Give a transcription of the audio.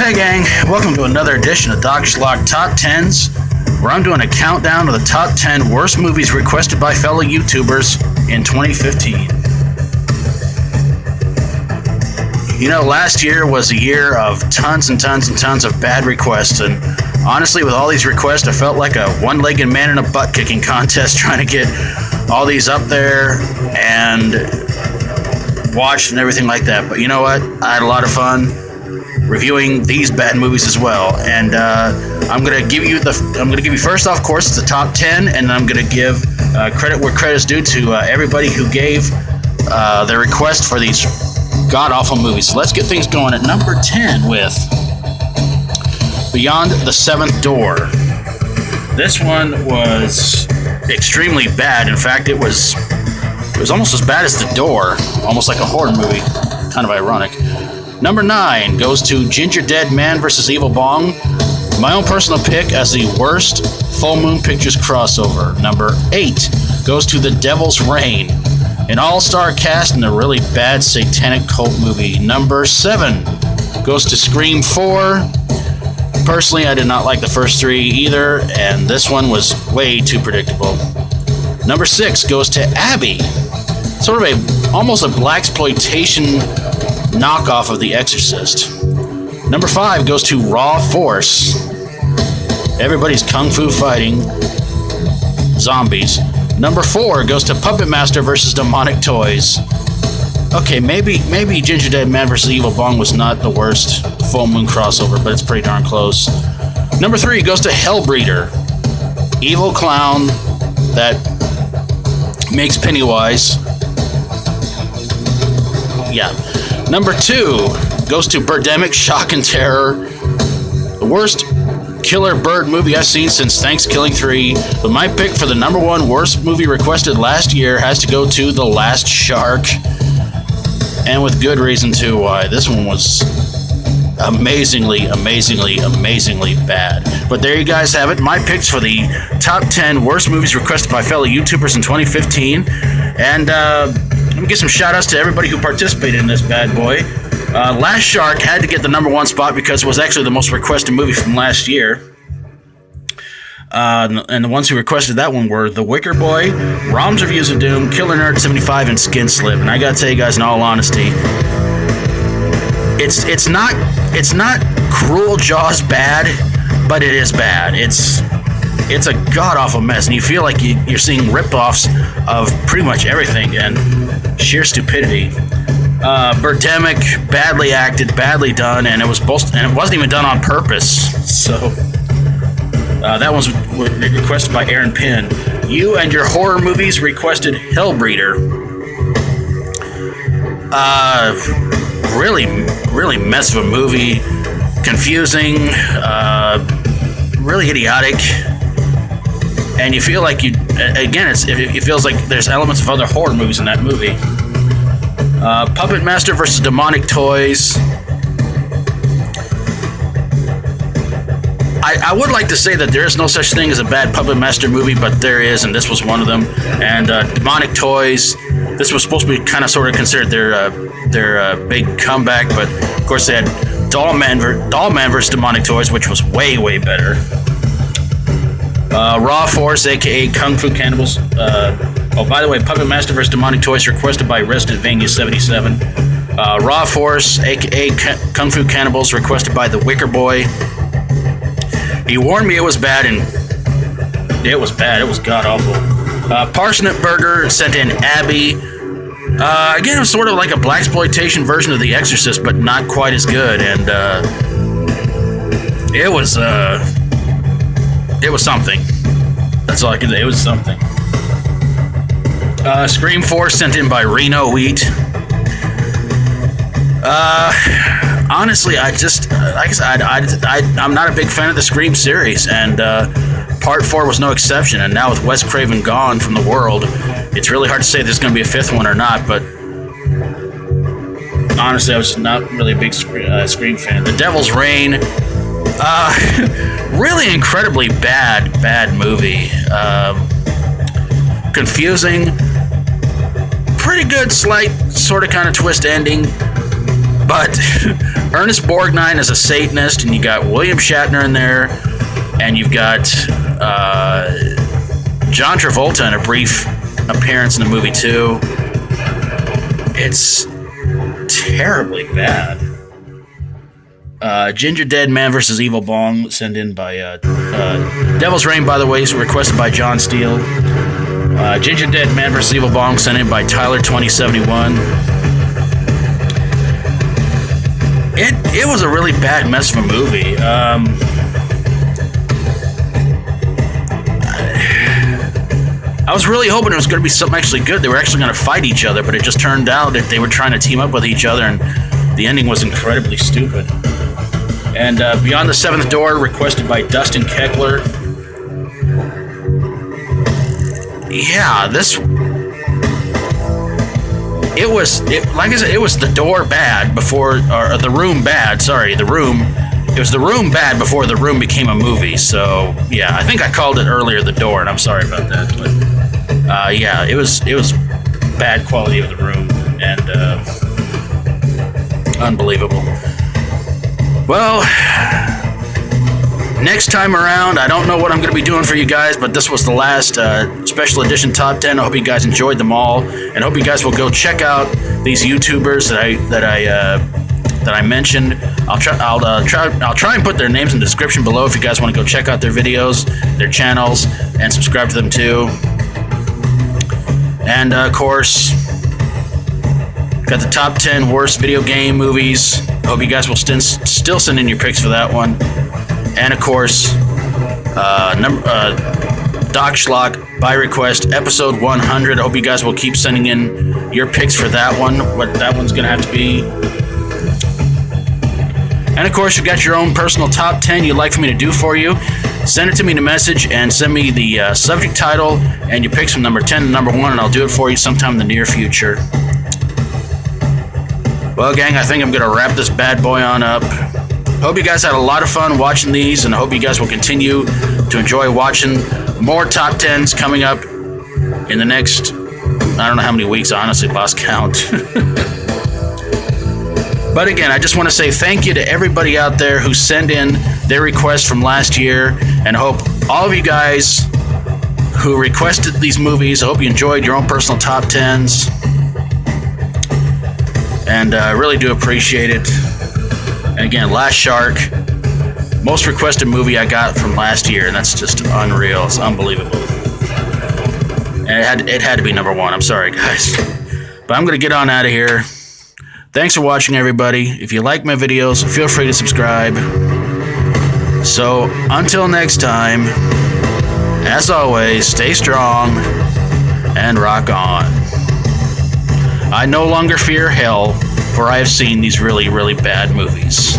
Hey gang, welcome to another edition of Doc Schlock Top 10s, where I'm doing a countdown of the top 10 worst movies requested by fellow YouTubers in 2015. You know, last year was a year of tons and tons and tons of bad requests, and honestly, with all these requests, I felt like a one-legged man in a butt-kicking contest trying to get all these up there and watched and everything like that. But you know what? I had a lot of fun reviewing these bad movies as well, and I'm gonna give you first off, of course, it's the top 10, and I'm gonna give credit where credit's due to everybody who gave their request for these god-awful movies. So let's get things going at number 10 with Beyond the Seventh Door. This one was extremely bad. In fact, it was almost as bad as The Door, almost like a horror movie. Kind of ironic. Number 9 goes to Ginger Dead Man vs. Evil Bong, my own personal pick as the worst Full Moon Pictures crossover. Number 8 goes to The Devil's Reign, an all-star cast in a really bad satanic cult movie. Number 7 goes to Scream 4. Personally, I did not like the first 3 either, and this one was way too predictable. Number 6 goes to Abby, sort of almost a blaxploitation knockoff of The Exorcist. Number 5 goes to Raw Force. Everybody's kung fu fighting zombies. Number 4 goes to Puppet Master vs. Demonic Toys. Okay, maybe Ginger Dead Man vs. Evil Bong was not the worst full moon crossover, but it's pretty darn close. Number 3 goes to Hellbreeder, evil clown that makes Pennywise. Yeah. Number 2 goes to Birdemic Shock and Terror, the worst killer bird movie I've seen since Thanksgiving 3. But my pick for the number 1 worst movie requested last year has to go to The Last Shark, and with good reason too why. This one was amazingly bad. But there you guys have it, my picks for the top 10 worst movies requested by fellow YouTubers in 2015. And let me give some shout outs to everybody who participated in this bad boy. Last Shark had to get the number 1 spot because it was actually the most requested movie from last year. And the ones who requested that one were TheWickerBoy, Rom's Reviews of Doom, Killer Nerd 75, and Skinslip. And I gotta tell you guys, in all honesty, it's not Cruel Jaws bad, but it is bad. It's a god-awful mess, and you feel like you're seeing rip-offs of pretty much everything, and sheer stupidity. Birdemic, badly acted, badly done, and it wasn't even done on purpose. So that was requested by Aaron Pynn. You and your horror movies requested Hellbreeder. Really mess of a movie, confusing, really idiotic. And you feel like it feels like there's elements of other horror movies in that movie. Puppet Master vs. Demonic Toys. I would like to say that there is no such thing as a bad Puppet Master movie, but there is, and this was one of them. And Demonic Toys, this was supposed to be kind of sort of considered their big comeback, but of course they had Dollman vs. Demonic Toys, which was way better. Raw Force, aka Kung Fu Cannibals. By the way, Puppet Master vs. Demonic Toys requested by Resident Vania77. Raw Force, aka Kung Fu Cannibals, requested by TheWickerBoy. He warned me it was bad, and it was bad. It was god-awful. Parsnip Burger sent in Abby. Again, it was sort of like a blaxploitation version of The Exorcist, but not quite as good, and it was something. That's all I can say. It was something. Scream 4 sent in by Reno Wheat. Honestly, I'm not a big fan of the Scream series, and Part 4 was no exception. And now with Wes Craven gone from the world, it's really hard to say there's going to be a 5th one or not. But honestly, I was not really a big Scream fan. The Devil's Reign. Really incredibly bad movie. Confusing. Pretty good, slight, sort of kind of twist ending. But Ernest Borgnine is a Satanist, and you got William Shatner in there, and you've got John Travolta in a brief appearance in the movie too. It's terribly bad. Ginger Dead Man vs. Evil Bong, sent in by Devil's Reign, by the way, is requested by John Steele. Ginger Dead Man vs. Evil Bong, sent in by Tyler2071. It was a really bad mess of a movie. I was really hoping it was going to be something actually good. They were actually going to fight each other, but it just turned out that they were trying to team up with each other, and the ending was incredibly stupid. And Beyond the Seventh Door, requested by Dustin Keckler. Yeah, like I said, it was The Door bad before, or The Room bad, sorry, The Room. It was The Room bad before The Room became a movie, so yeah, I think I called it earlier The Door, and I'm sorry about that, but yeah, it was bad quality of The Room, and unbelievable. Well, next time around, I don't know what I'm going to be doing for you guys, but this was the last special edition top 10. I hope you guys enjoyed them all, and hope you guys will go check out these YouTubers that I mentioned. I'll try and put their names in the description below if you guys want to go check out their videos, their channels, and subscribe to them too. And of course, got the top 10 worst video game movies. I hope you guys will still send in your picks for that one. And of course, Doc Schlock by request, episode 100. I hope you guys will keep sending in your picks for that one, what that one's going to have to be. And of course, you've got your own personal top 10 you'd like for me to do for you. Send it to me in a message and send me the subject title and your picks from number 10 to number 1, and I'll do it for you sometime in the near future. Well, gang, I think I'm going to wrap this bad boy on up. Hope you guys had a lot of fun watching these, and I hope you guys will continue to enjoy watching more top 10s coming up in the next, I don't know how many weeks, I honestly lost count. But again, I just want to say thank you to everybody out there who sent in their requests from last year, and I hope all of you guys who requested these movies, I hope you enjoyed your own personal top 10s. And I really do appreciate it. And again, Last Shark, most requested movie I got from last year, and that's just unreal. It's unbelievable. And it had to be number 1. I'm sorry, guys. But I'm going to get on out of here. Thanks for watching, everybody. If you like my videos, feel free to subscribe. So, until next time, as always, stay strong and rock on. I no longer fear hell, for I have seen these really, really bad movies.